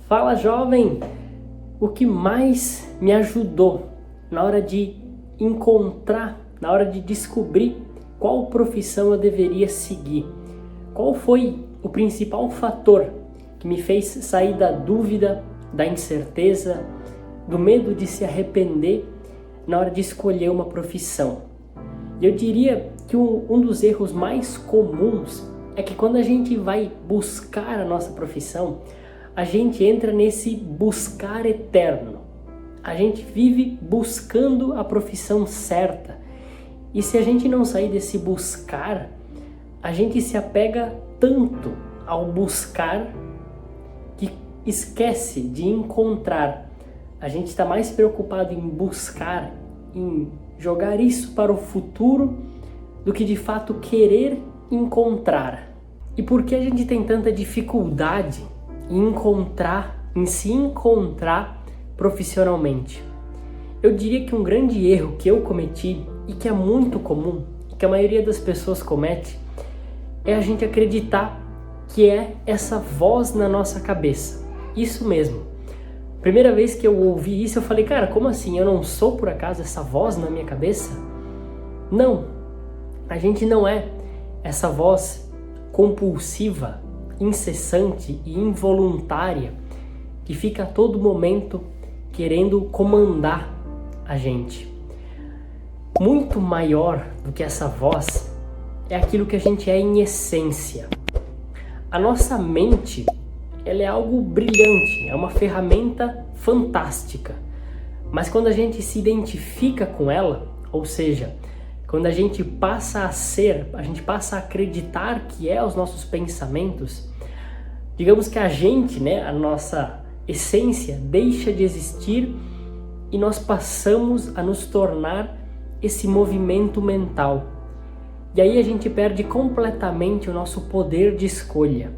Fala, jovem! O que mais me ajudou na hora de encontrar, na hora de descobrir qual profissão eu deveria seguir? Qual foi o principal fator que me fez sair da dúvida, da incerteza, do medo de se arrepender na hora de escolher uma profissão? Eu diria que um dos erros mais comuns é que quando a gente vai buscar a nossa profissão, a gente entra nesse buscar eterno. A gente vive buscando a profissão certa. E se a gente não sair desse buscar, a gente se apega tanto ao buscar que esquece de encontrar. A gente está mais preocupado em buscar, em jogar isso para o futuro, do que de fato querer encontrar. E por que a gente tem tanta dificuldade em se encontrar profissionalmente? Eu diria que um grande erro que eu cometi e que é muito comum, que a maioria das pessoas comete, é a gente acreditar que é essa voz na nossa cabeça. Isso mesmo. Primeira vez que eu ouvi isso, eu falei, cara, como assim? Eu não sou por acaso essa voz na minha cabeça? Não, a gente não é essa voz compulsiva, incessante e involuntária que fica a todo momento querendo comandar a gente. Muito maior do que essa voz é aquilo que a gente é em essência. A nossa mente, ela é algo brilhante, é uma ferramenta fantástica. Mas quando a gente se identifica com ela, ou seja, quando a gente passa a ser, a gente passa a acreditar que é os nossos pensamentos, digamos que a gente, a nossa essência deixa de existir e nós passamos a nos tornar esse movimento mental. E aí a gente perde completamente o nosso poder de escolha.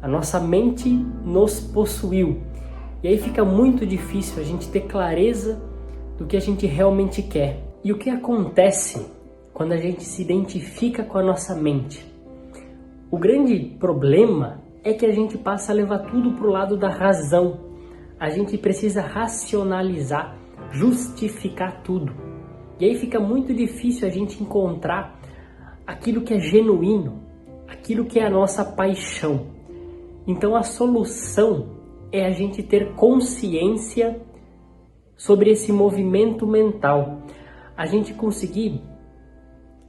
A nossa mente nos possuiu. E aí fica muito difícil a gente ter clareza do que a gente realmente quer. E o que acontece quando a gente se identifica com a nossa mente? O grande problema é que a gente passa a levar tudo para o lado da razão. A gente precisa racionalizar, justificar tudo. E aí fica muito difícil a gente encontrar aquilo que é genuíno, aquilo que é a nossa paixão. Então a solução é a gente ter consciência sobre esse movimento mental. A gente conseguir,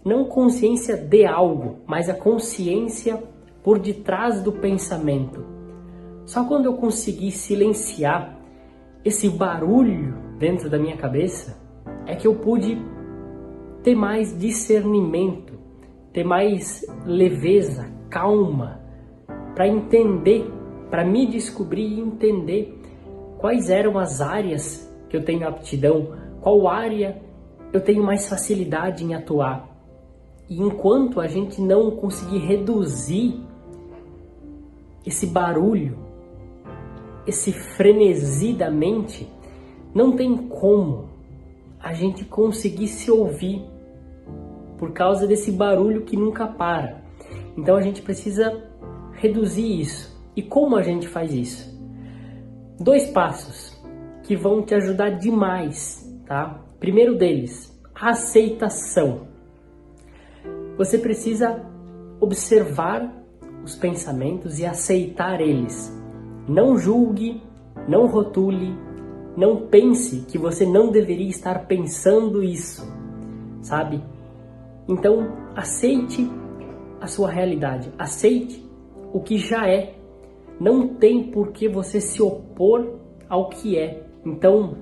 não consciência de algo, mas a consciência por detrás do pensamento. Só quando eu conseguir silenciar esse barulho dentro da minha cabeça, é que eu pude ter mais discernimento, ter mais leveza, calma, para entender, para me descobrir e entender quais eram as áreas que eu tenho aptidão, qual área eu tenho mais facilidade em atuar. E enquanto a gente não conseguir reduzir esse barulho, esse frenesi da mente, não tem como a gente conseguir se ouvir por causa desse barulho que nunca para. Então a gente precisa reduzir isso. E como a gente faz isso? 2 passos que vão te ajudar demais, tá? Primeiro deles, aceitação. Você precisa observar os pensamentos e aceitar eles. Não julgue, não rotule, não pense que você não deveria estar pensando isso, sabe? Então, aceite a sua realidade, aceite o que já é. Não tem por que você se opor ao que é. Então,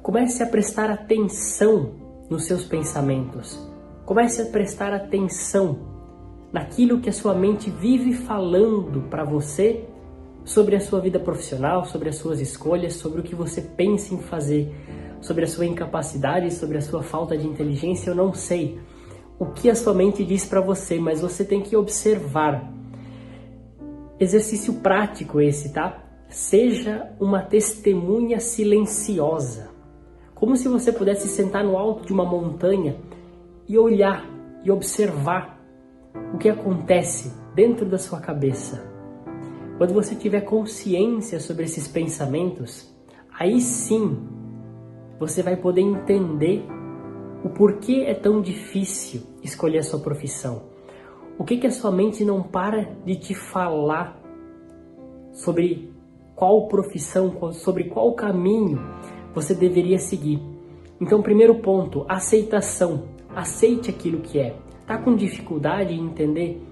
comece a prestar atenção nos seus pensamentos. Comece a prestar atenção naquilo que a sua mente vive falando para você sobre a sua vida profissional, sobre as suas escolhas, sobre o que você pensa em fazer, sobre a sua incapacidade, sobre a sua falta de inteligência. Eu não sei o que a sua mente diz para você, mas você tem que observar. Exercício prático esse, tá? Seja uma testemunha silenciosa. Como se você pudesse sentar no alto de uma montanha e olhar e observar o que acontece dentro da sua cabeça. Quando você tiver consciência sobre esses pensamentos, aí sim você vai poder entender o porquê é tão difícil escolher a sua profissão. O que a sua mente não para de te falar sobre qual profissão, sobre qual caminho você deveria seguir. Então, primeiro ponto, aceitação. Aceite aquilo que é. Tá com dificuldade em entender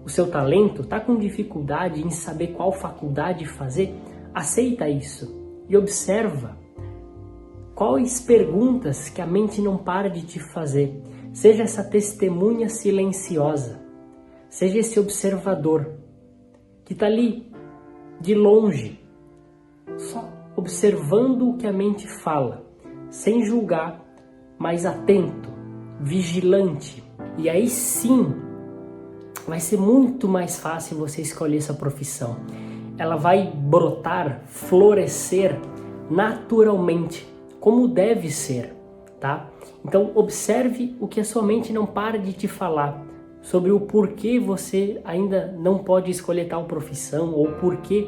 o seu talento? Tá com dificuldade em saber qual faculdade fazer? Aceita isso e observa quais perguntas que a mente não para de te fazer. Seja essa testemunha silenciosa. Seja esse observador que está ali de longe, só observando o que a mente fala, sem julgar, mas atento, vigilante. E aí sim, vai ser muito mais fácil você escolher essa profissão. Ela vai brotar, florescer naturalmente, como deve ser, tá? Então observe o que a sua mente não para de te falar sobre o porquê você ainda não pode escolher tal profissão, ou porquê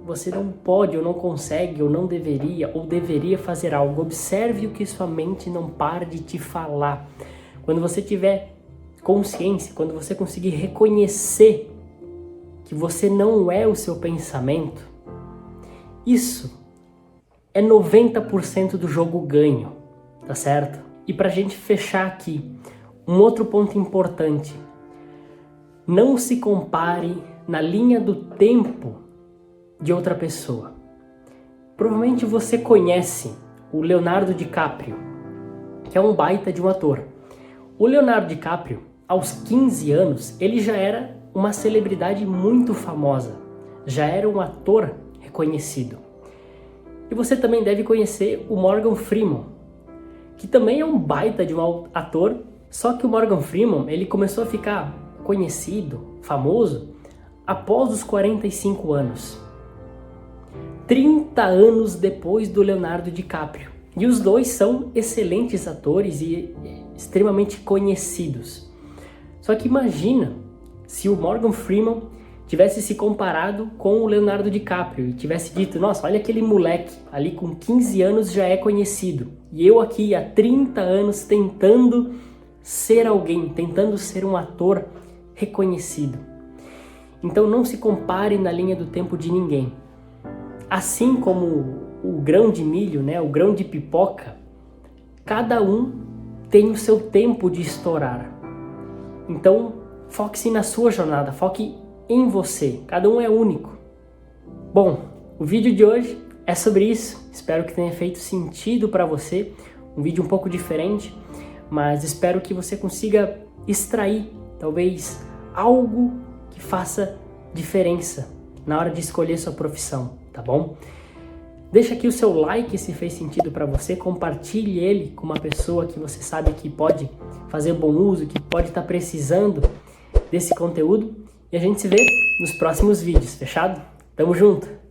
você não pode, ou não consegue, ou não deveria, ou deveria fazer algo. Observe o que sua mente não para de te falar. Quando você tiver consciência, quando você conseguir reconhecer que você não é o seu pensamento, isso é 90% do jogo ganho, tá certo? E pra gente fechar aqui, um outro ponto importante: não se compare na linha do tempo de outra pessoa. Provavelmente você conhece o Leonardo DiCaprio, que é um baita de um ator. O Leonardo DiCaprio, aos 15 anos, ele já era uma celebridade muito famosa, já era um ator reconhecido. E você também deve conhecer o Morgan Freeman, que também é um baita de um ator. Só que o Morgan Freeman, ele começou a ficar conhecido, famoso, após os 45 anos. 30 anos depois do Leonardo DiCaprio. E os dois são excelentes atores e extremamente conhecidos. Só que imagina se o Morgan Freeman tivesse se comparado com o Leonardo DiCaprio e tivesse dito: nossa, olha aquele moleque ali com 15 anos já é conhecido. E eu aqui há 30 anos tentando ser alguém, tentando ser um ator reconhecido. Então não se compare na linha do tempo de ninguém. Assim como o grão de milho, né, o grão de pipoca, cada um tem o seu tempo de estourar. Então foque-se na sua jornada, foque em você. Cada um é único. Bom, o vídeo de hoje é sobre isso. Espero que tenha feito sentido para você. Um vídeo um pouco diferente, mas espero que você consiga extrair talvez algo que faça diferença na hora de escolher sua profissão, tá bom? Deixa aqui o seu like se fez sentido para você, compartilhe ele com uma pessoa que você sabe que pode fazer bom uso, que pode estar precisando desse conteúdo, e a gente se vê nos próximos vídeos, fechado? Tamo junto!